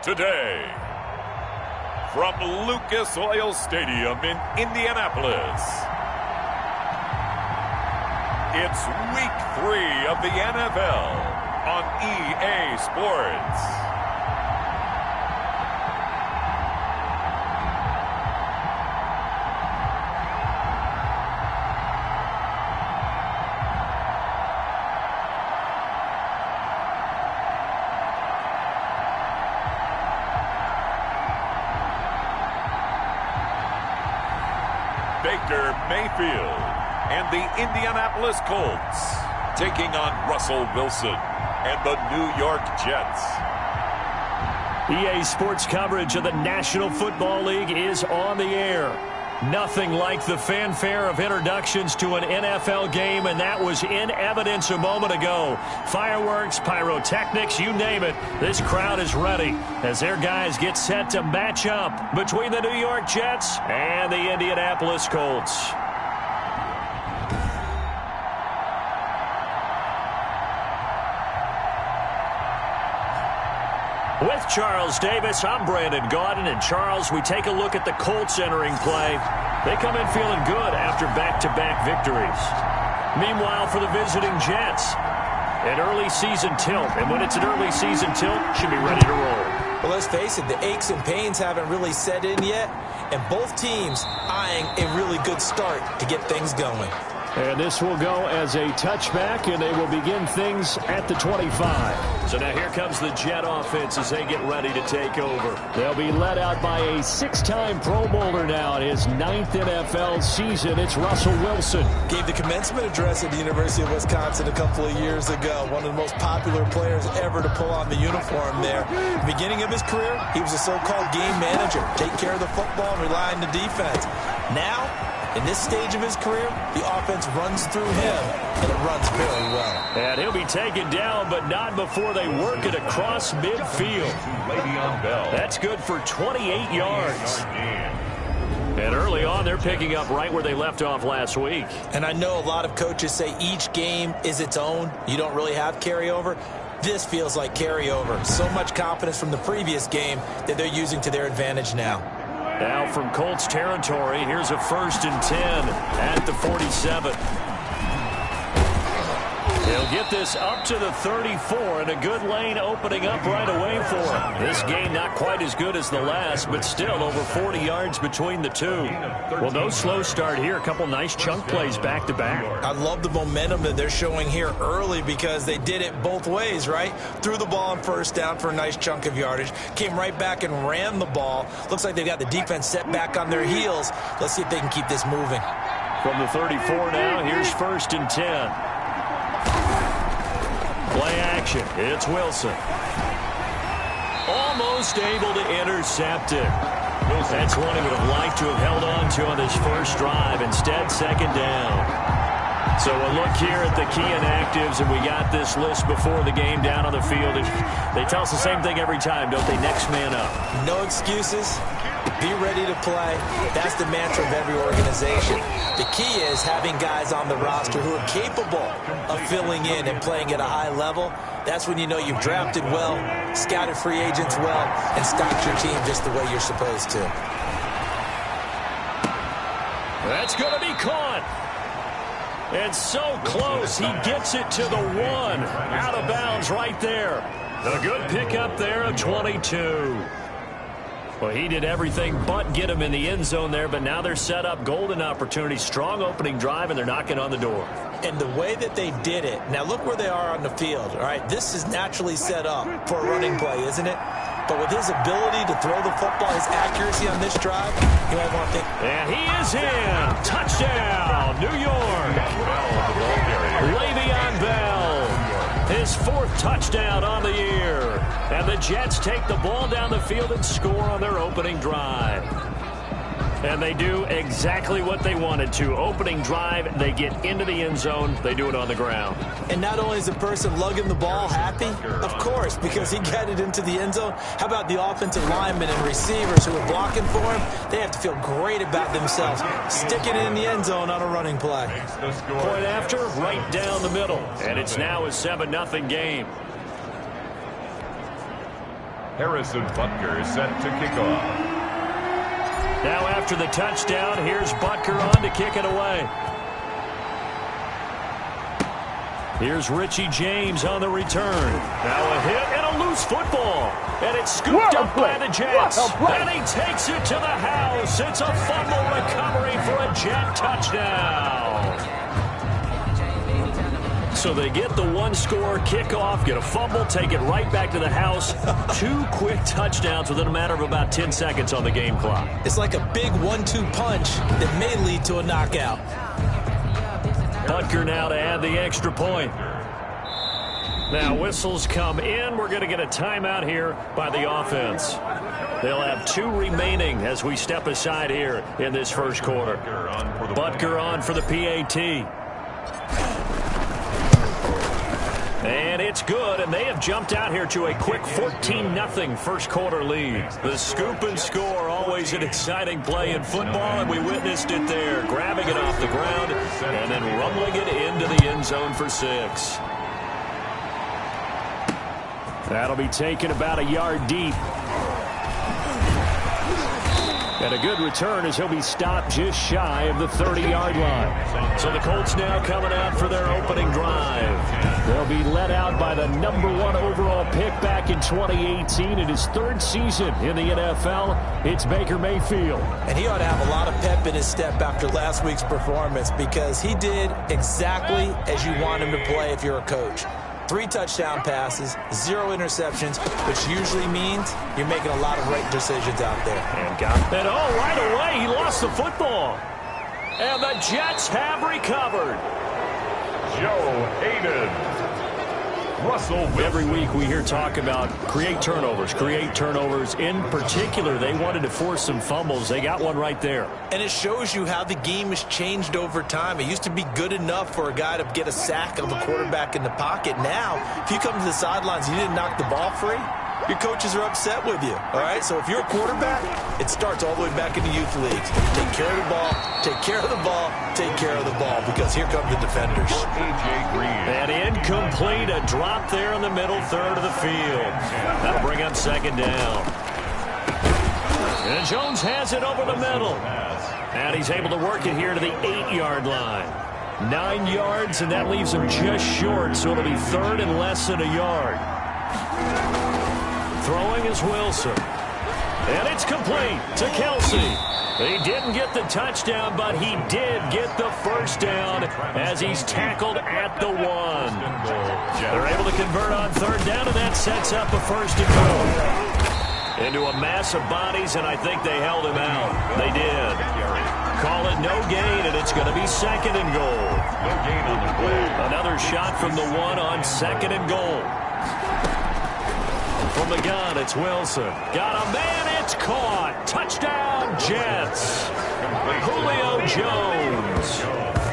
today. From Lucas Oil Stadium in Indianapolis, it's Week 3 of the NFL on EA Sports. Baker Mayfield and the Indianapolis Colts taking on Russell Wilson and the New York Jets. EA Sports coverage of the National Football League is on the air. Nothing like the fanfare of introductions to an NFL game, and that was in evidence a moment ago. Fireworks, pyrotechnics, you name it. This crowd is ready as their guys get set to match up between the New York Jets and the Indianapolis Colts. With Charles Davis, I'm Brandon Gaudin. And Charles, we take a look at the Colts entering play. They come in feeling good after back-to-back victories. Meanwhile, for the visiting Jets, an early season tilt. And when it's an early season tilt, should be ready to roll. Well, let's face it, the aches and pains haven't really set in yet. And both teams eyeing a really good start to get things going. And this will go as a touchback, and they will begin things at the 25. So now here comes the Jet offense as they get ready to take over. They'll be led out by a 6-time Pro Bowler now in his 9th NFL season. It's Russell Wilson. Gave the commencement address at the University of Wisconsin a couple of years ago. One of the most popular players ever to pull on the uniform there. The beginning of his career, he was a so-called game manager. Take care of the football and rely on the defense. Now, in this stage of his career, the offense runs through him, and it runs very well. And he'll be taken down, but not before they work it across midfield. That's good for 28 yards. And early on, they're picking up right where they left off last week. And I know a lot of coaches say each game is its own. You don't really have carryover. This feels like carryover. So much confidence from the previous game that they're using to their advantage now. Now from Colts territory, here's a 1st and 10 at the 47. He'll get this up to the 34, and a good lane opening up right away for him. This game not quite as good as the last, but still over 40 yards between the two. Well, no slow start here. A couple nice chunk plays back-to-back. I love the momentum that they're showing here early because they did it both ways, right? Threw the ball on 1st down for a nice chunk of yardage. Came right back and ran the ball. Looks like they've got the defense set back on their heels. Let's see if they can keep this moving. From the 34 now, here's 1st and 10. Play action. It's Wilson. Almost able to intercept it. That's one he would have liked to have held on to on this first drive. Instead, 2nd down. So a look here at the key inactives, and we got this list before the game down on the field. They tell us the same thing every time, don't they? Next man up. No excuses. Be ready to play. That's the mantra of every organization. The key is having guys on the roster who are capable of filling in and playing at a high level. That's when you know you've drafted well, scouted free agents well, and stocked your team just the way you're supposed to. That's going to be caught. And so close, he gets it to the 1. Out of bounds right there. A good pickup there of 22. Well, he did everything but get him in the end zone there, but now they're set up golden opportunity, strong opening drive, and they're knocking on the door. And the way that they did it, now look where they are on the field, all right? This is naturally set up for a running play, isn't it? But with his ability to throw the football, his accuracy on this drive, you might want to think. And he is in. Touchdown, New York. Le'Veon Bell. His 4th touchdown on the year. And the Jets take the ball down the field and score on their opening drive. And they do exactly what they wanted to. Opening drive, they get into the end zone. They do it on the ground. And not only is the person lugging the ball happy, of course, because he got it into the end zone. How about the offensive linemen and receivers who are blocking for him? They have to feel great about themselves, sticking it in the end zone on a running play. Point after, right down the middle. And it's now a 7-0 game. Harrison Butker is set to kick off. Now after the touchdown, here's Butker on to kick it away. Here's Richie James on the return. Now a hit and a loose football. And it's scooped up by the Jets. And he takes it to the house. It's a fumble recovery for a Jet touchdown. So they get the one-score kickoff, get a fumble, take it right back to the house. 2 quick touchdowns within a matter of about 10 seconds on the game clock. It's like a big 1-2 punch that may lead to a knockout. Butker now to add the extra point. Now whistles come in. We're going to get a timeout here by the offense. They'll have 2 remaining as we step aside here in this first quarter. Butker on for the PAT. And it's good, and they have jumped out here to a quick 14-0 first quarter lead. The scoop and score, always an exciting play in football, and we witnessed it there, grabbing it off the ground and then rumbling it into the end zone for 6. That'll be taken about a yard deep. And a good return as he'll be stopped just shy of the 30-yard line. So the Colts now coming out for their opening drive. They'll be led out by the #1 overall pick back in 2018 in his 3rd season in the NFL. It's Baker Mayfield. And he ought to have a lot of pep in his step after last week's performance because he did exactly as you want him to play if you're a coach. 3 touchdown passes, 0 interceptions, which usually means you're making a lot of right decisions out there. And got it. Oh, right away, he lost the football. And the Jets have recovered. Joe Hayden. Russell Wilson. Every week we hear talk about create turnovers. In particular, they wanted to force some fumbles. They got one right there. And it shows you how the game has changed over time. It used to be good enough for a guy to get a sack of a quarterback in the pocket. Now, if you come to the sidelines and you didn't knock the ball free, your coaches are upset with you. All right? So if you're a quarterback, it starts all the way back in the youth leagues. Take care of the ball, take care of the ball, take care of the ball, because here come the defenders. And incomplete, a drop there in the middle third of the field. That'll bring up 2nd down. And Jones has it over the middle. And he's able to work it here to the 8-yard line. 9 yards, and that leaves him just short, so it'll be 3rd and less than a yard. Throwing is Wilson. And it's complete to Kelsey. He didn't get the touchdown, but he did get the first down as he's tackled at the 1. They're able to convert on 3rd down, and that sets up a 1st and goal. Into a mass of bodies, and I think they held him out. They did. Call it no gain, and it's going to be 2nd and goal. No gain on the play. Another shot from the 1 on 2nd and goal. From the gun, it's Wilson. Got a man, it's caught. Touchdown, Jets. Julio Jones.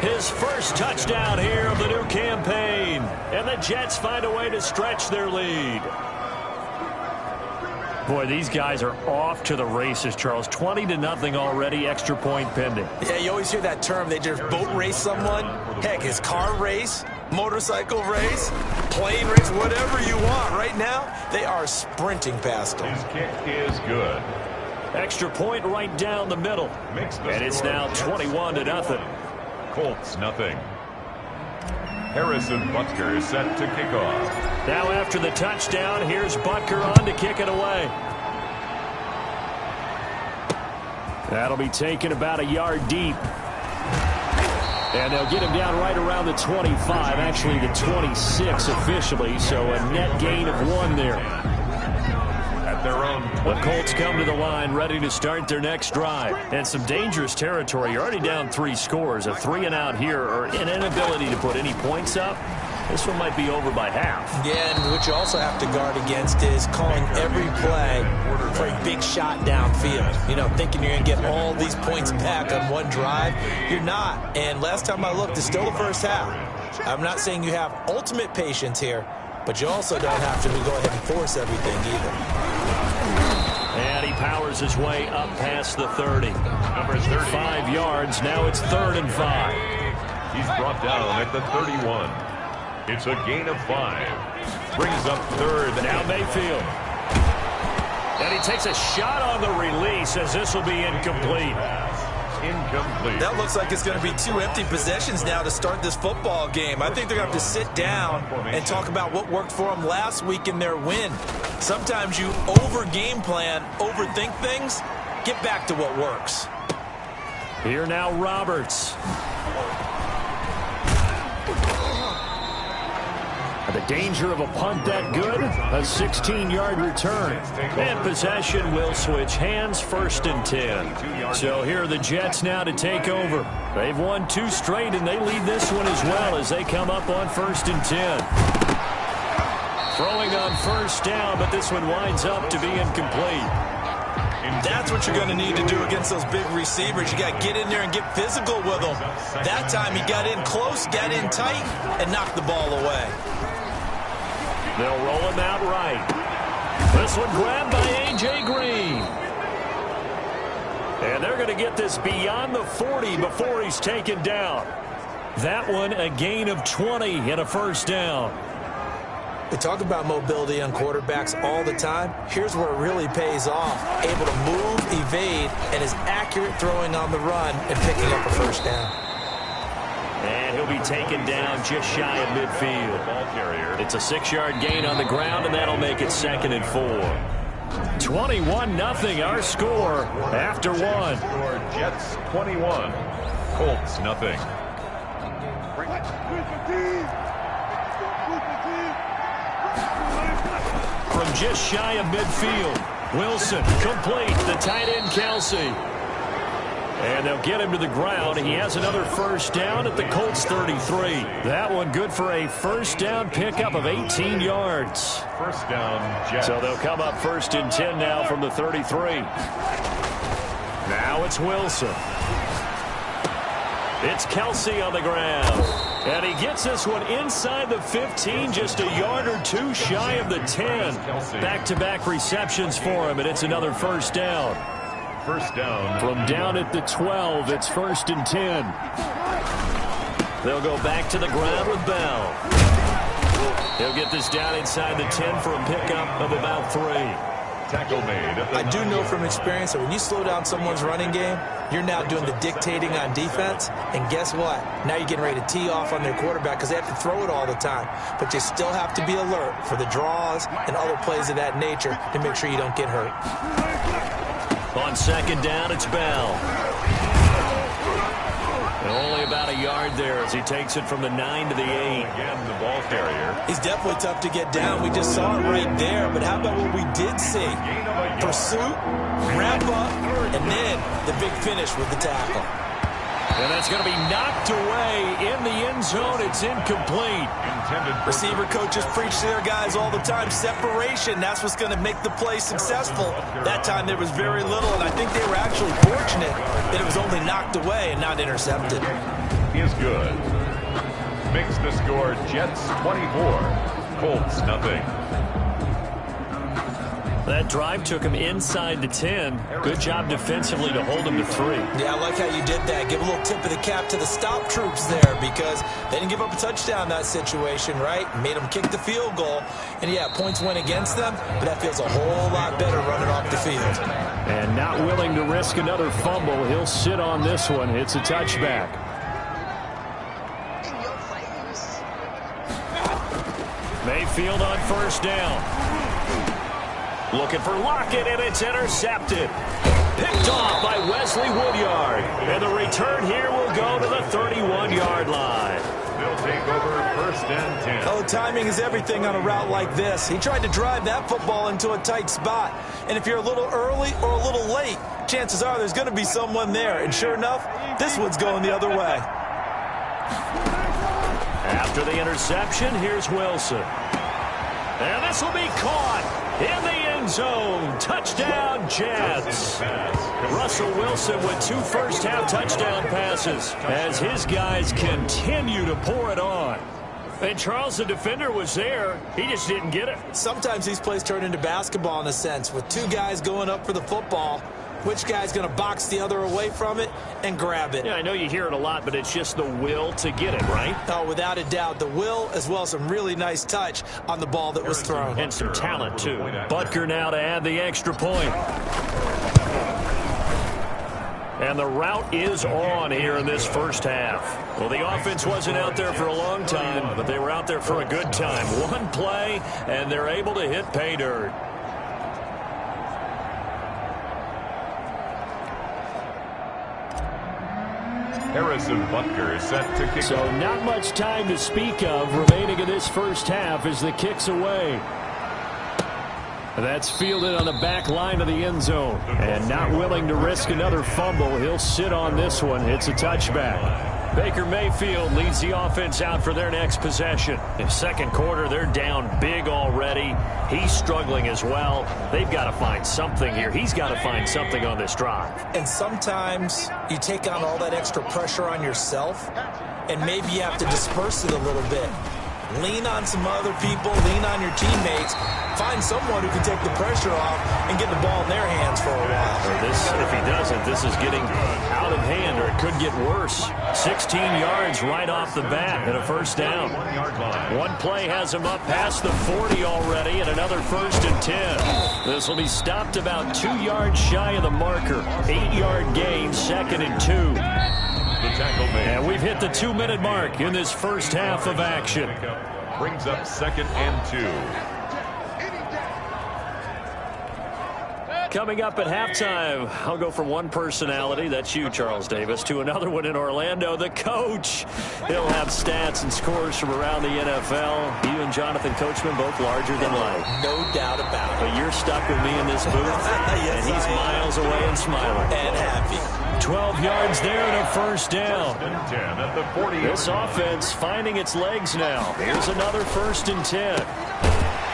His first touchdown here of the new campaign. And the Jets find a way to stretch their lead. Boy, these guys are off to the races, Charles. 20-0 already, extra point pending. Yeah, you always hear that term. They just boat race someone. Heck, his car race, motorcycle race, plane race, whatever you want. Right now, they are sprinting past them. His kick is good. Extra point right down the middle. And it's now 21-0. Colts, nothing. Harrison Butker is set to kick off. Now after the touchdown, here's Butker on to kick it away. That'll be taken about a yard deep. And they'll get him down right around the 25, actually the 26 officially, so a net gain of 1 there. At their own 20. The Colts come to the line ready to start their next drive. And some dangerous territory. You're already down 3 scores. A 3-and-out here, or an inability to put any points up. This one might be over by half. Yeah, and what you also have to guard against is calling every play for a big shot downfield. You know, thinking you're going to get all these points back on one drive. You're not. And last time I looked, it's still the first half. I'm not saying you have ultimate patience here, but you also don't have to go ahead and force everything either. And he powers his way up past the 30. Number 5 yards. Now it's 3rd and 5. He's brought down at the 31. It's a gain of 5. Brings up 3rd. Now Mayfield. And he takes a shot on the release as this will be incomplete. Incomplete. That looks like it's going to be 2 empty possessions now to start this football game. I think they're going to have to sit down and talk about what worked for them last week in their win. Sometimes you over-game plan, overthink things. Get back to what works. Here now, Roberts. The danger of a punt that good, a 16-yard return. And possession will switch hands, 1st and 10. So here are the Jets now to take over. They've won 2 straight, and they lead this one as well as they come up on 1st and 10. Throwing on 1st down, but this one winds up to be incomplete. That's what you're going to need to do against those big receivers. You got to get in there and get physical with them. That time he got in close, got in tight, and knocked the ball away. They'll roll him out right. This one grabbed by A.J. Green. And they're going to get this beyond the 40 before he's taken down. That one a gain of 20 and a 1st down. We talk about mobility on quarterbacks all the time. Here's where it really pays off. Able to move, evade, and is accurate throwing on the run and picking up a 1st down. And he'll be taken down just shy of midfield. It's a 6-yard gain on the ground, and that'll make it 2nd and 4. 21-0 our score after 1. Jets 21, Colts nothing. From just shy of midfield, Wilson complete, the tight end Kelsey. And they'll get him to the ground. He has another 1st down at the Colts 33. That one good for a 1st down pickup of 18 yards. 1st down, Jets. So they'll come up 1st and 10 now from the 33. Now it's Wilson. It's Kelsey on the ground. And he gets this one inside the 15, just a yard or 2 shy of the 10. Back-to-back receptions for him, and it's another 1st down. 1st down. From down at the 12, it's 1st and 10. They'll go back to the ground with Bell. He'll get this down inside the 10 for a pickup of about 3. Tackle made. I do know from experience that when you slow down someone's running game, you're now doing the dictating on defense. And guess what? Now you're getting ready to tee off on their quarterback because they have to throw it all the time. But you still have to be alert for the draws and other plays of that nature to make sure you don't get hurt. On 2nd down, it's Bell. And only about a yard there as he takes it from the 9 to the 8. Again, the ball carrier. He's definitely tough to get down. We just saw it right there. But how about what we did see? Pursuit, wrap up, and then the big finish with the tackle. And that's going to be knocked away in the end zone. It's incomplete. Receiver coaches preach to their guys all the time. Separation, that's what's going to make the play successful. That time there was very little, and I think they were actually fortunate that it was only knocked away and not intercepted. Is good. Makes the score Jets 24, Colts nothing. That drive took him inside the 10. Good job defensively to hold him to 3. Yeah, I like how you did that. Give a little tip of the cap to the stop troops there because they didn't give up a touchdown in that situation, right? Made them kick the field goal. And, yeah, points went against them, but that feels a whole lot better running off the field. And not willing to risk another fumble. He'll sit on this one. It's a touchback. Mayfield on 1st down. Looking for Lockett, and it's intercepted. Picked off by Wesley Woodyard. And the return here will go to the 31-yard line. They'll take over 1st and 10. Oh, timing is everything on a route like this. He tried to drive that football into a tight spot. And if you're a little early or a little late, chances are there's going to be someone there. And sure enough, this one's going the other way. After the interception, here's Wilson. And this will be caught in the end zone. Touchdown, Jets. Russell Wilson with 2 first-half touchdown passes as his guys continue to pour it on. And Charles, the defender, was there. He just didn't get it. Sometimes these plays turn into basketball in a sense with 2 guys going up for the football. which guy's going to box the other away from it and grab it. Yeah, I know you hear it a lot, but it's just the will to get it, right? Oh, without a doubt. The will, as well as some really nice touch on the ball that was thrown. And some talent, too. Butker now to add the extra point. And the route is on here in this first half. Well, the offense wasn't out there for a long time, but they were out there for a good time. One play, and they're able to hit pay dirt. Harrison Butker is set to kick. So not much time to speak of remaining in this first half as the kick's away. That's fielded on the back line of the end zone. And not willing to risk another fumble, he'll sit on this one. It's a touchback. Baker Mayfield leads the offense out for their next possession. In second quarter, they're down big already. He's struggling as well. They've got to find something here. He's got to find something on this drive. And sometimes you take on all that extra pressure on yourself, and maybe you have to disperse it a little bit. Lean on some other people, lean on your teammates, find someone who can take the pressure off and get the ball in their hands for a while. If he doesn't, this is getting out of hand, or it could get worse. 16 yards right off the bat and a first down. One play has him up past the 40 already, and another 1st and 10. This will be stopped about 2 yards shy of the marker. 8-yard gain, 2nd and 2. And we've hit the 2-minute mark in this first half of action. Brings up 2nd and 2. Coming up at halftime, I'll go from one personality, that's you, Charles Davis, to another one in Orlando, the coach. He'll have stats and scores from around the NFL. You and Jonathan Coachman, both larger than life. No doubt about it. But you're stuck with me in this booth, yes, and he's miles away and smiling. And happy. 12 yards there and a first down. 1st and 10 at the 40. This offense finding its legs now. Here's another 1st and 10.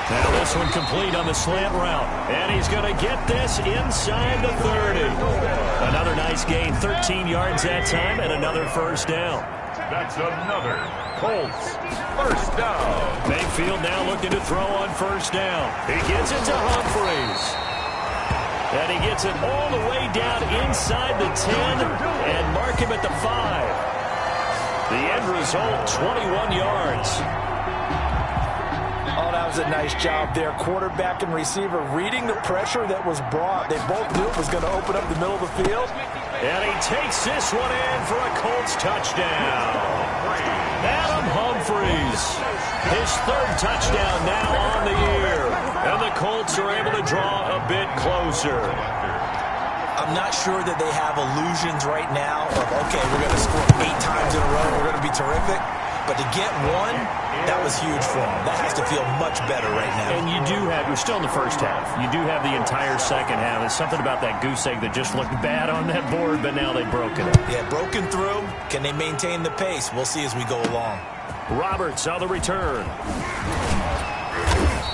Now this one complete on the slant route. And he's going to get this inside the 30. Another nice gain, 13 yards that time, and another first down. That's another Colts first down. Mayfield now looking to throw on first down. He gets it to Humphries. And he gets it all the way down inside the 10 and mark him at the 5. The end result, 21 yards. Oh, that was a nice job there. Quarterback and receiver reading the pressure that was brought. They both knew it was going to open up the middle of the field. And he takes this one in for a Colts touchdown. Adam Humphries, his 3rd touchdown now on the year. And the Colts are able to draw a bit closer. I'm not sure that they have illusions right now of, okay, we're going to score 8 times in a row. We're going to be terrific. But to get one, that was huge for them. That has to feel much better right now. And you do have, you're still in the first half. You do have the entire second half. There's something about that goose egg that just looked bad on that board, but now they've broken it. Yeah, broken through. Can they maintain the pace? We'll see as we go along. Roberts on the return.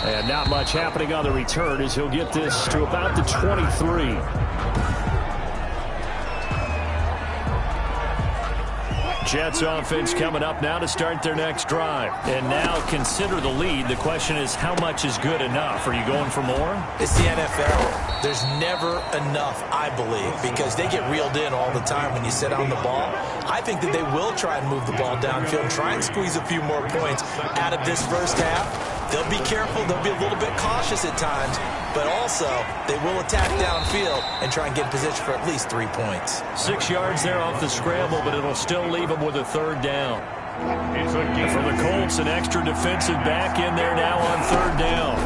And not much happening on the return as he'll get this to about the 23. Jets offense coming up now to start their next drive. And now consider the lead. The question is, how much is good enough? Are you going for more? It's the NFL. There's never enough, I believe, because they get reeled in all the time when you sit on the ball. I think that they will try and move the ball downfield, try and squeeze a few more points out of this first half. They'll be careful. They'll be a little bit cautious at times, but also they will attack downfield and try and get in position for at least 3 points. 6 yards there off the scramble, but it'll still leave them with a 3rd down. And for the Colts, an extra defensive back in there now on 3rd down.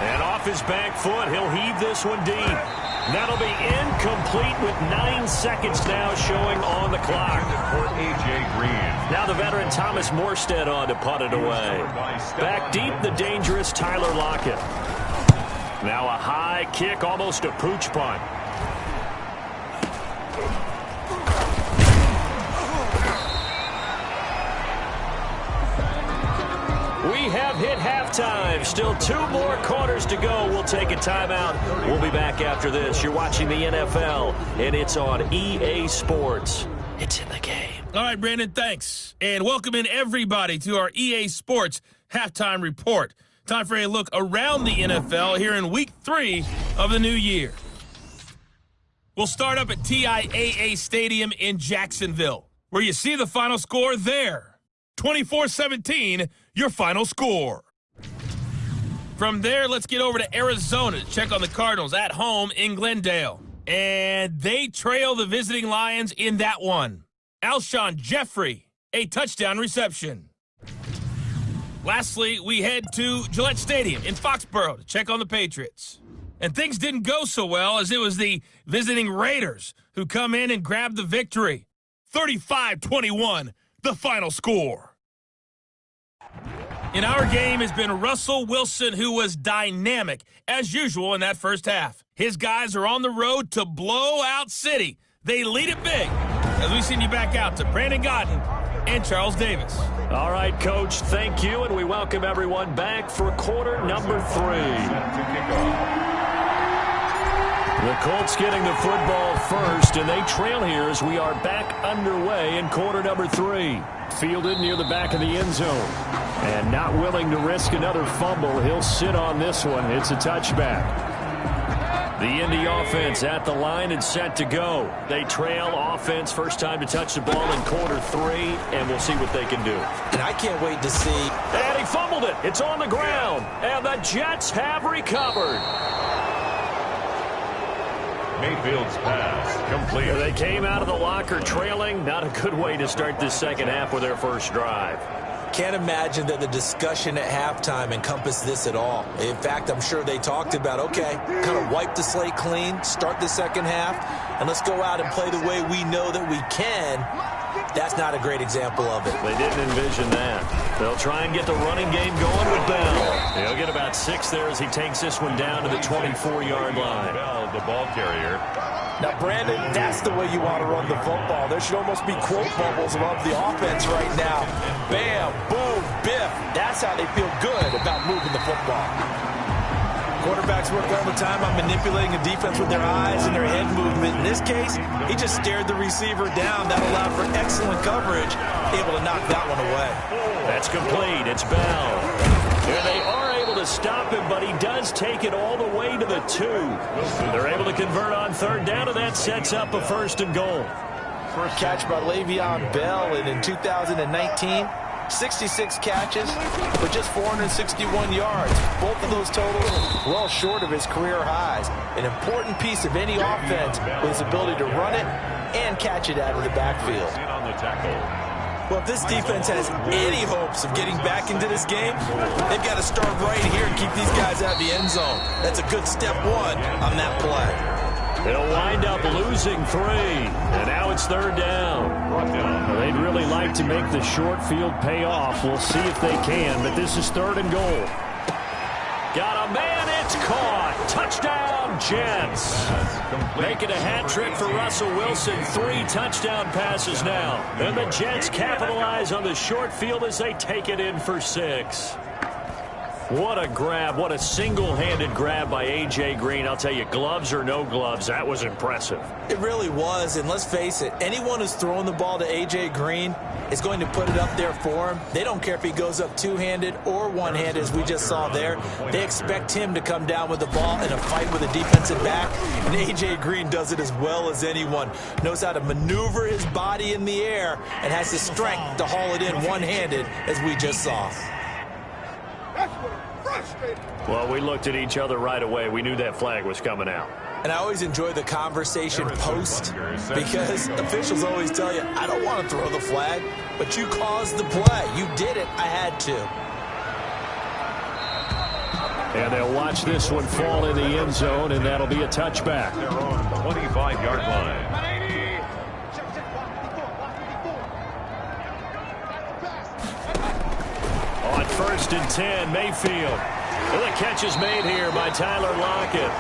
And off his back foot, he'll heave this one deep. That'll be incomplete with 9 seconds now showing on the clock. For H.M.J.A. Green. Now the veteran Thomas Morstead on to punt it away. Back deep, the dangerous Tyler Lockett. Now a high kick, almost a pooch punt. We have hit halftime. Still 2 more quarters to go. We'll take a timeout. We'll be back after this. You're watching the NFL, and it's on EA Sports. It's in the game. All right, Brandon, thanks. And welcome in everybody to our EA Sports Halftime Report. Time for a look around the NFL here in Week 3 of the new year. We'll start up at TIAA Stadium in Jacksonville, where you see the final score there. 24-17, your final score. From there, let's get over to Arizona to check on the Cardinals at home in Glendale. And they trail the visiting Lions in that one. Alshon Jeffrey, a touchdown reception. Lastly, we head to Gillette Stadium in Foxborough to check on the Patriots. And things didn't go so well, as it was the visiting Raiders who come in and grab the victory. 35-21, the final score. In our game has been Russell Wilson, who was dynamic, as usual, in that first half. His guys are on the road to Blowout City. They lead it big. As we send you back out to Brandon Godden and Charles Davis. All right, Coach, thank you, and we welcome everyone back for quarter number 3. The Colts getting the football first, and they trail here as we are back underway in quarter number 3. Fielded near the back of the end zone. And not willing to risk another fumble, he'll sit on this one. It's a touchback. The Indy offense at the line and set to go. They trail offense, first time to touch the ball in quarter 3, and we'll see what they can do. And I can't wait to see. And he fumbled it. It's on the ground, and the Jets have recovered. Mayfield's pass complete. They came out of the locker trailing. Not a good way to start this second half with their first drive. Can't imagine that the discussion at halftime encompassed this at all. In fact, I'm sure they talked about, okay, kind of wipe the slate clean, start the second half, and let's go out and play the way we know that we can. That's not a great example of it. They didn't envision that. They'll try and get the running game going with Bell. He'll get about 6 there as he takes this one down to the 24-yard line. Bell, the ball carrier. Now, Brandon, that's the way you want to run the football. There should almost be quote bubbles above the offense right now. Bam, boom, biff. That's how they feel good about moving the football. Quarterbacks work all the time on manipulating the defense with their eyes and their head movement. In this case, he just stared the receiver down. That allowed for excellent coverage, able to knock that one away. That's complete. It's Bell. Here they are able to stop him, but he does take it all the way to the 2. They're able to convert on third down, and that sets up a 1st and goal. First catch by Le'Veon Bell, and in 2019, 66 catches for just 461 yards. Both of those totals well short of his career highs. An important piece of any offense with his ability to run it and catch it out of the backfield. On the tackle. Well, if this defense has any hopes of getting back into this game, they've got to start right here and keep these guys out of the end zone. That's a good step 1 on that play. They'll wind up losing 3, and now it's third down. They'd really like to make the short field pay off. We'll see if they can, but this is 3rd and goal. Got a man, it's caught. Touchdown, Jets. Making a hat trick for Russell Wilson. 3 touchdown passes now. And the Jets capitalize on the short field as they take it in for 6. What a grab. What a single-handed grab by A.J. Green. I'll tell you, gloves or no gloves, that was impressive. It really was, and let's face it, anyone who's throwing the ball to A.J. Green is going to put it up there for him. They don't care if he goes up two-handed or one-handed, as we just saw there. They expect him to come down with the ball in a fight with a defensive back, and A.J. Green does it as well as anyone. Knows how to maneuver his body in the air and has the strength to haul it in one-handed, as we just saw. Well, we looked at each other right away. We knew that flag was coming out. And I always enjoy the conversation post, because officials always tell you, I don't want to throw the flag, but you caused the play. You did it. I had to. And they'll watch this one fall in the end zone, and that'll be a touchback. They're on the 25-yard line. On 1st and 10, Mayfield. Well, the catch is made here by Tyler Lockett.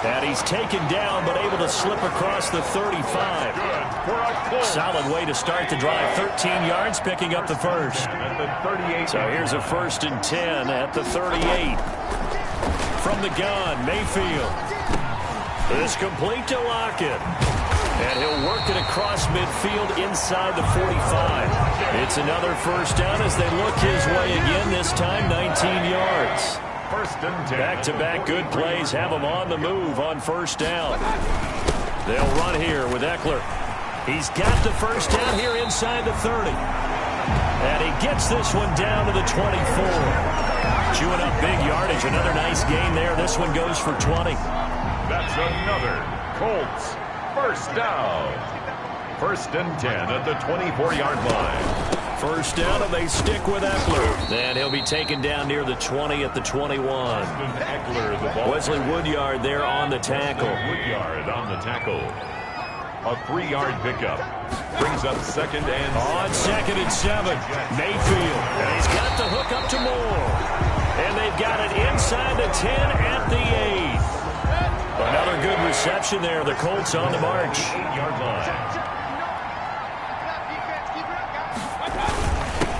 And he's taken down, but able to slip across the 35. Solid way to start the drive. 13 yards, picking up the first. So here's a 1st and 10 at the 38. From the gun, Mayfield. It's complete to Lockett. And he'll work it across midfield inside the 45. It's another first down as they look his way again, this time 19 yards. 1st and 10. Back-to-back good plays have them on the move on 1st down. They'll run here with Eckler. He's got the first down here inside the 30. And he gets this one down to the 24. Chewing up big yardage. Another nice gain there. This one goes for 20. That's another Colts first down. 1st and 10 at the 24-yard line. First down, and they stick with Eckler. Then he'll be taken down near the 20 at the 21. Eckler, the ball. Wesley Woodyard there on the tackle. Woodyard on the tackle. A 3-yard pickup. Brings up 2nd and 7. On 2nd and 7, Mayfield. And he's got the hook up to Moore. And they've got it inside the 10 at the 8. Another good reception there. The Colts on the march. 8-yard line.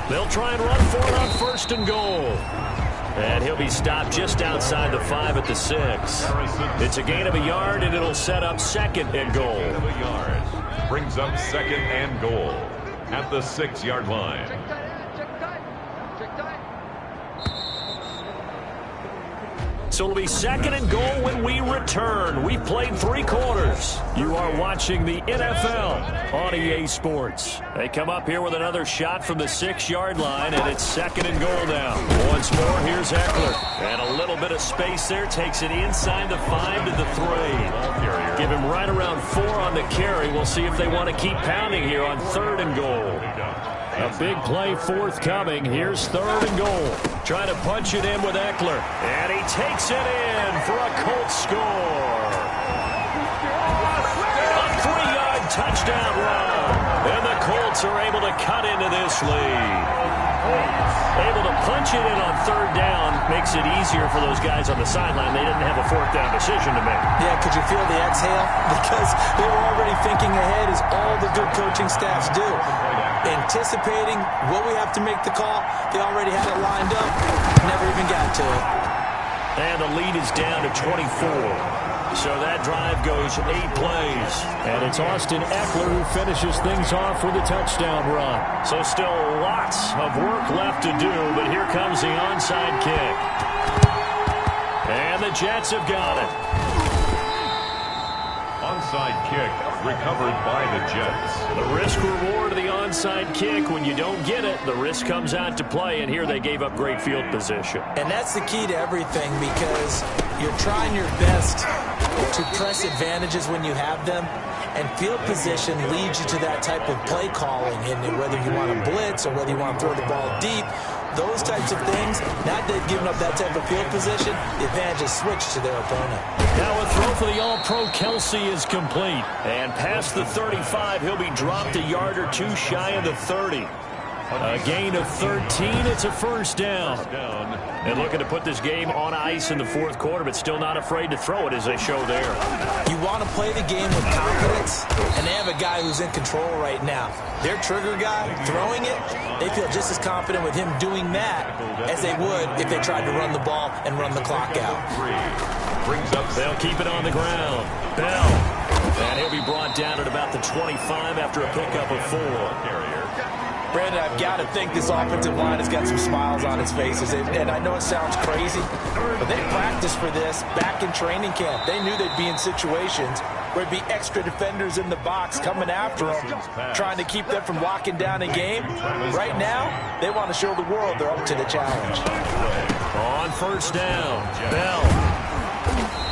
They'll try and run for it on 1st and goal. And he'll be stopped just outside the 5 at the 6. It's a gain of a yard, and it'll set up 2nd and goal. Gain of a yard. Brings up 2nd and goal at the 6-yard line. So it'll be 2nd and goal when we return. We've played 3 quarters. You are watching the NFL on EA Sports. They come up here with another shot from the 6-yard line, and it's 2nd and goal now. Once more, here's Eckler. And a little bit of space there. Takes it inside the 5 to the 3. Give him right around 4 on the carry. We'll see if they want to keep pounding here on 3rd and goal. A big play forthcoming. Here's 3rd and goal. Trying to punch it in with Eckler. And he takes it in for a Colts score. A 3-yard touchdown run. And the Colts are able to cut into this lead. Able to punch it in on 3rd down makes it easier for those guys on the sideline. They didn't have a 4th down decision to make. Yeah, could you feel the exhale? Because they were already thinking ahead, as all the good coaching staffs do. Anticipating what we have to make the call. They already had it lined up. Never even got to it. And the lead is down to 24. So that drive goes 8 plays. And it's Austin Eckler who finishes things off with a touchdown run. So still lots of work left to do, but here comes the onside kick. And the Jets have got it. Onside kick recovered by the Jets. The risk-reward of the onside kick. When you don't get it, the risk comes out to play, and here they gave up great field position. And that's the key to everything, because you're trying your best to press advantages when you have them, and field position leads you to that type of play calling, and whether you want to blitz or whether you want to throw the ball deep, those types of things. Now that they've given up that type of field position, the advantage is switched to their opponent. Now a throw for the All-Pro Kelsey is complete. And past the 35, he'll be dropped a yard or 2 shy of the 30. A gain of 13. It's a first down. And looking to put this game on ice in the 4th quarter, but still not afraid to throw it, as they show there. You want to play the game with confidence, and they have a guy who's in control right now. Their trigger guy, throwing it, they feel just as confident with him doing that as they would if they tried to run the ball and run the clock out. They'll keep it on the ground. Bell. And he'll be brought down at about the 25 after a pickup of 4. Brandon, I've got to think this offensive line has got some smiles on its faces. And I know it sounds crazy, but they practiced for this back in training camp. They knew they'd be in situations where there'd be extra defenders in the box coming after them, trying to keep them from locking down a game. Right now, they want to show the world they're up to the challenge. On first down, Bell.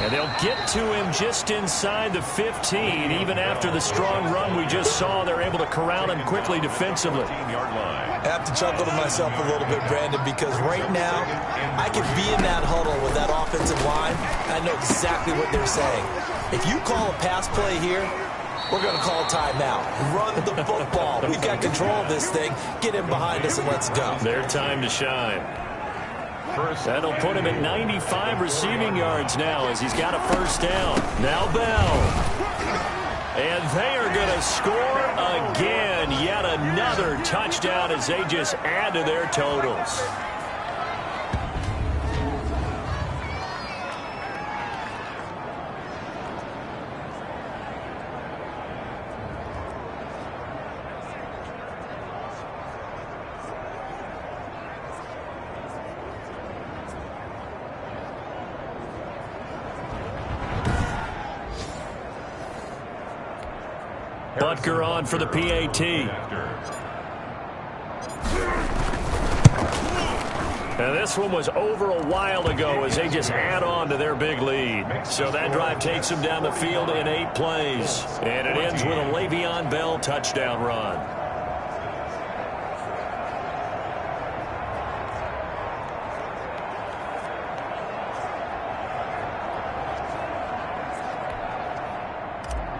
And they'll get to him just inside the 15. Even after the strong run we just saw, they're able to corral him quickly defensively. I have to chuckle to myself a little bit, Brandon, because right now I could be in that huddle with that offensive line. I know exactly what they're saying. If you call a pass play here, we're going to call timeout. Run the football. We've got control of this thing. Get him behind us and let's go. Their time to shine. That'll put him at 95 receiving yards now as he's got a first down. Now Bell. And they are going to score again. Yet another touchdown as they just add to their totals. Butker on for the PAT. Now this one was over a while ago as they just add on to their big lead. So that drive takes them down the field in 8 plays. And it ends with a Le'Veon Bell touchdown run.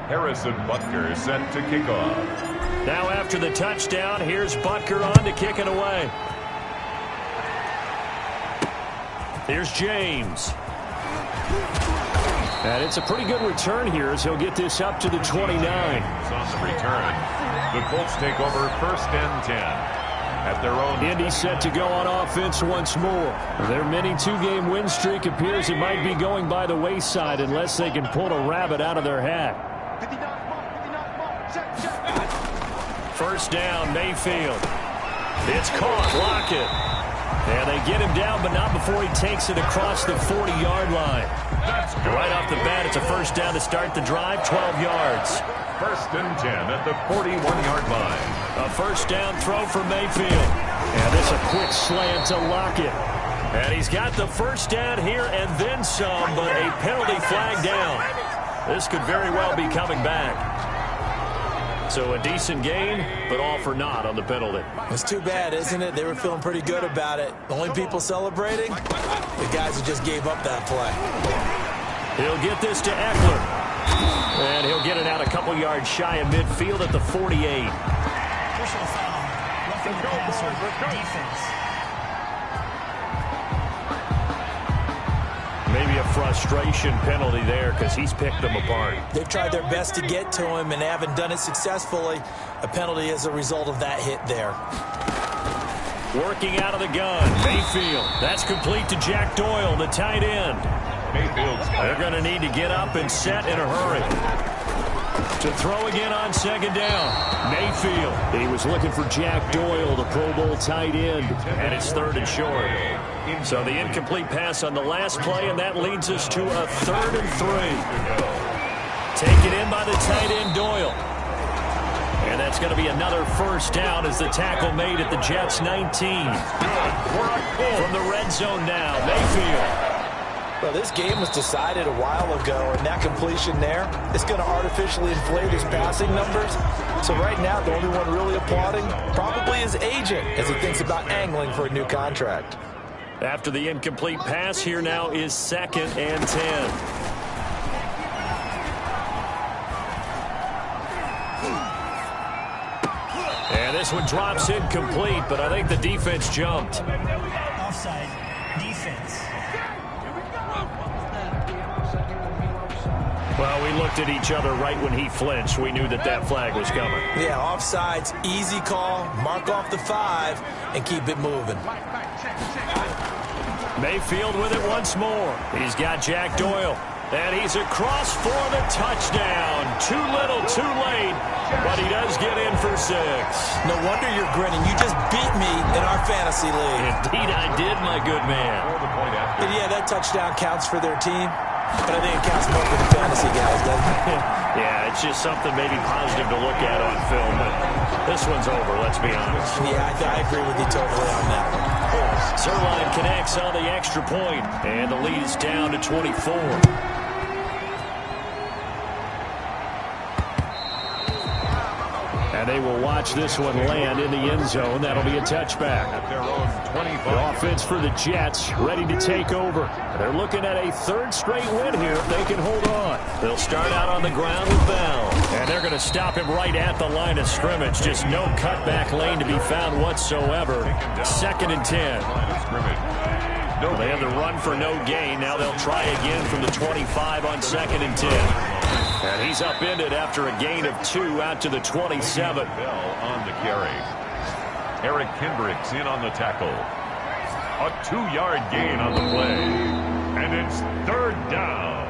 Harrison Butker set to kick off. Now after the touchdown, here's Butker on to kick it away. Here's James. And it's a pretty good return here as he'll get this up to the 29. On the return, the Colts take over 1st and 10 at their own. Indy set to go on offense once more. Their mini 2-game win streak appears it might be going by the wayside unless they can pull a rabbit out of their hat. 1st down, Mayfield. It's caught. Lockett. And they get him down, but not before he takes it across the 40-yard line. Right off the bat, it's a 1st down to start the drive, 12 yards. 1st and 10 at the 41-yard line. A 1st down throw for Mayfield. And this a quick slant to Lockett. And he's got the 1st down here and then some, but a penalty flag down. This could very well be coming back. So a decent gain, but all for naught on the penalty. It's too bad, isn't it? They were feeling pretty good about it. The only people celebrating, the guys who just gave up that play. He'll get this to Eckler. And he'll get it out a couple yards shy of midfield at the 48. Personal foul. Roughing the passer. Defense. Maybe a frustration penalty there because he's picked them apart. They've tried their best to get to him and haven't done it successfully. A penalty as a result of that hit there. Working out of the gun, Mayfield. That's complete to Jack Doyle, the tight end. Mayfield's They're going to need to get up and set in a hurry. To throw again on 2nd down. Mayfield. He was looking for Jack Doyle, the Pro Bowl tight end. And it's 3rd and short. So the incomplete pass on the last play, and that leads us to a 3rd and 3. Taken in by the tight end, Doyle. And that's going to be another 1st down as the tackle made at the Jets' 19. From the red zone now, Mayfield. Well, this game was decided a while ago, and that completion there is going to artificially inflate his passing numbers. So right now, the only one really applauding probably his agent as he thinks about angling for a new contract. After the incomplete pass, here now is 2nd and 10. And this one drops incomplete, but I think the defense jumped. Offside. Defense. Well, we looked at each other right when he flinched. We knew that that flag was coming. Yeah, offsides, easy call, mark off the 5, and keep it moving. Mayfield with it once more. He's got Jack Doyle. And he's across for the touchdown. Too little, too late. But he does get in for 6. No wonder you're grinning. You just beat me in our fantasy league. Indeed I did, my good man. And yeah, that touchdown counts for their team. But I think it counts more for the fantasy guys, doesn't it? Yeah, it's just something maybe positive to look at on film. But this one's over, let's be honest. Yeah, I agree with you totally on that one. Zerline connects on the extra point, and the lead is down to 24. And they will watch this one land in the end zone. That'll be a touchback. The offense for the Jets ready to take over. They're looking at a 3rd straight win here if they can hold on. They'll start out on the ground with Bell. And they're going to stop him right at the line of scrimmage. Just no cutback lane to be found whatsoever. 2nd and 10. They have the run for no gain. Now they'll try again from the 25 on 2nd and 10. And he's upended after a gain of 2 out to the 27. Bell on the carry. Eric Kendricks in on the tackle. A 2-yard gain on the play. And it's 3rd down.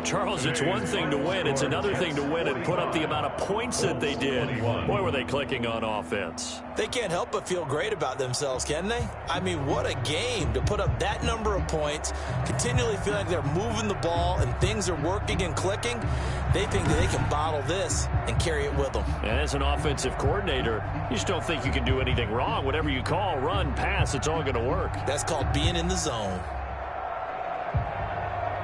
Well, Charles, it's one thing to win. It's another thing to win and put up the amount of points that they did. Boy, were they clicking on offense. They can't help but feel great about themselves, can they? I mean, what a game to put up that number of points, continually feel like they're moving the ball and things are working and clicking. They think that they can bottle this and carry it with them. And as an offensive coordinator, you just don't think you can do anything wrong. Whatever you call, run, pass, it's all going to work. That's called being in the zone.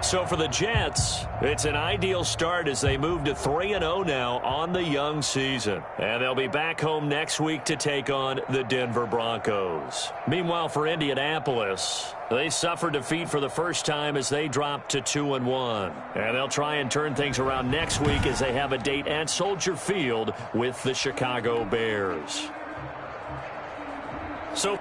So for the Jets, it's an ideal start as they move to 3-0 now on the young season. And they'll be back home next week to take on the Denver Broncos. Meanwhile, for Indianapolis, they suffered defeat for the first time as they dropped to 2-1. And they'll try and turn things around next week as they have a date at Soldier Field with the Chicago Bears. So